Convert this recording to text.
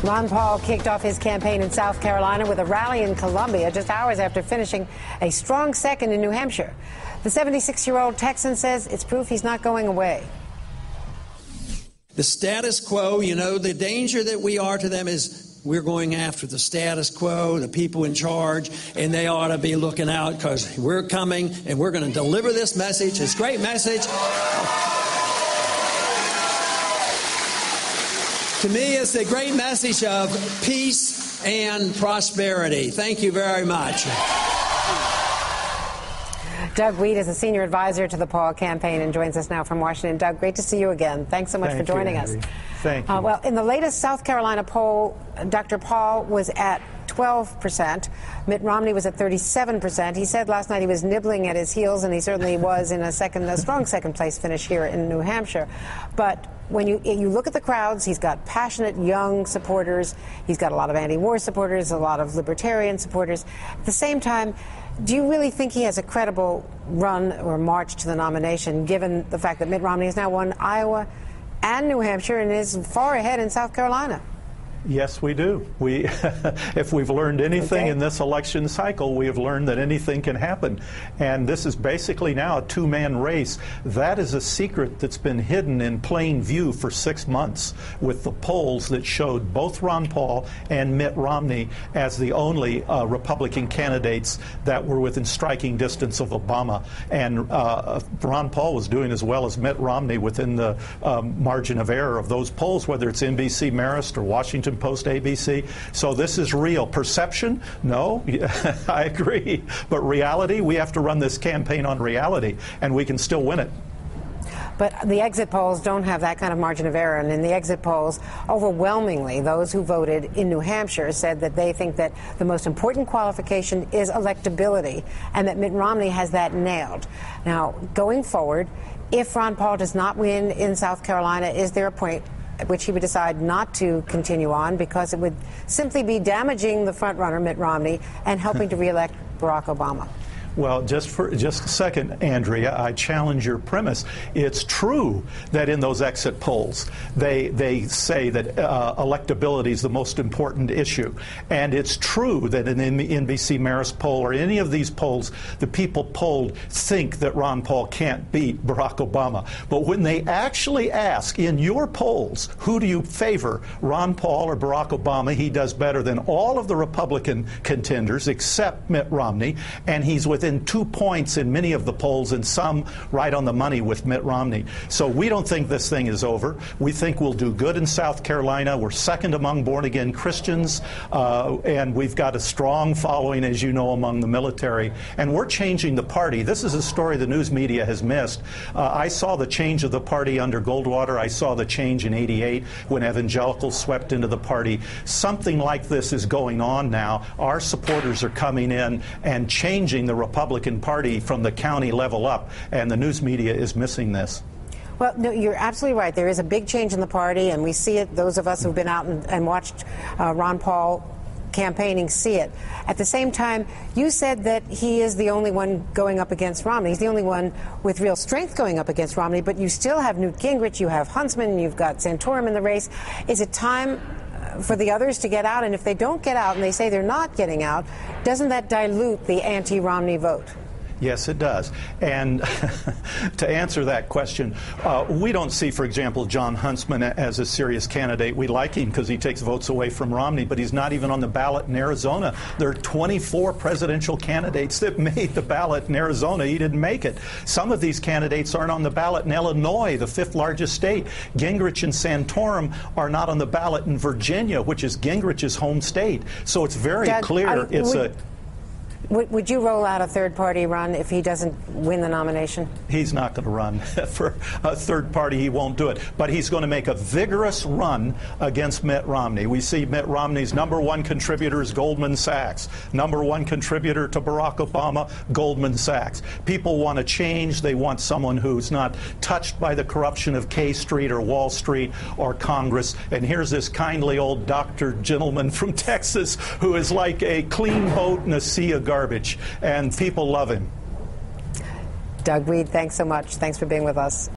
Ron Paul kicked off his campaign in South Carolina with a rally in Columbia just hours after finishing a strong second in New Hampshire. The 76-year-old Texan says it's proof he's not going away. The status quo, you know, the danger that we are to them is we're going after the status quo, the people in charge, and they ought to be looking out because we're coming and we're going to deliver this message, this great message. To me, it's the great message of peace and prosperity. Thank you very much. Doug Wead is a senior advisor to the Paul campaign and joins us now from Washington. Doug, great to see you again. Thanks so much for joining us. Thank you. Well, in the latest South Carolina poll, Dr. Paul was at 12%. Mitt Romney was at 37%. He said last night he was nibbling at his heels, and he certainly was in a strong second-place finish here in New Hampshire. But when you look at the crowds, he's got passionate young supporters. He's got a lot of anti-war supporters, a lot of libertarian supporters. At the same time, do you really think he has a credible run or march to the nomination, given the fact that Mitt Romney has now won Iowa and New Hampshire and is far ahead in South Carolina? Yes, we do. If we've learned anything in this election cycle, we have learned that anything can happen. And this is basically now a two-man race. That is a secret that's been hidden in plain view for 6 months, with the polls that showed both Ron Paul and Mitt Romney as the only Republican candidates that were within striking distance of Obama. And Ron Paul was doing as well as Mitt Romney within the margin of error of those polls, whether it's NBC Marist or Washington Post ABC. So this is real. Perception? No, I agree. But reality, we have to run this campaign on reality, and we can still win it. But the exit polls don't have that kind of margin of error. And in the exit polls, overwhelmingly, those who voted in New Hampshire said that they think that the most important qualification is electability, and that Mitt Romney has that nailed. Now, going forward, if Ron Paul does not win in South Carolina, is there a point at which he would decide not to continue on because it would simply be damaging the frontrunner, Mitt Romney, and helping to reelect Barack Obama? Well, just a second, Andrea, I challenge your premise. It's true that in those exit polls, they say that electability is the most important issue. And it's true that in the NBC Marist poll or any of these polls, the people polled think that Ron Paul can't beat Barack Obama. But when they actually ask in your polls, who do you favor, Ron Paul or Barack Obama, he does better than all of the Republican contenders except Mitt Romney, and he's within 2 points in many of the polls and some right on the money with Mitt Romney. So we don't think this thing is over. We think we'll do good in South Carolina. We're second among born-again Christians, and we've got a strong following, as you know, among the military. And we're changing the party. This is a story the news media has missed. I saw the change of the party under Goldwater. I saw the change in '88 when evangelicals swept into the party. Something like this is going on now. Our supporters are coming in and changing the Republican Party from the county level up, and the news media is missing this. Well, no, you're absolutely right. There is a big change in the party, and we see it. Those of us who've been out and watched Ron Paul campaigning see it. At the same time, you said that he is the only one going up against Romney. He's the only one with real strength going up against Romney, but you still have Newt Gingrich, you have Huntsman, you've got Santorum in the race. Is it time for the others to get out? And if they don't get out and they say they're not getting out, doesn't that dilute the anti-Romney vote? Yes, it does. And to answer that question, we don't see, for example, John Huntsman as a serious candidate. We like him because he takes votes away from Romney, but he's not even on the ballot in Arizona. There are 24 presidential candidates that made the ballot in Arizona. He didn't make it. Some of these candidates aren't on the ballot in Illinois, the 5th largest state. Gingrich and Santorum are not on the ballot in Virginia, which is Gingrich's home state. So it's very clear Would you roll out a third-party run if he doesn't win the nomination? He's not going to run for a third party. He won't do it. But he's going to make a vigorous run against Mitt Romney. We see Mitt Romney's #1 contributor is Goldman Sachs. #1 contributor to Barack Obama, Goldman Sachs. People want to change. They want someone who's not touched by the corruption of K Street or Wall Street or Congress. And here's this kindly old doctor gentleman from Texas who is like a clean boat in a sea of garbage, and people love him. Doug Wead, thanks so much. Thanks for being with us.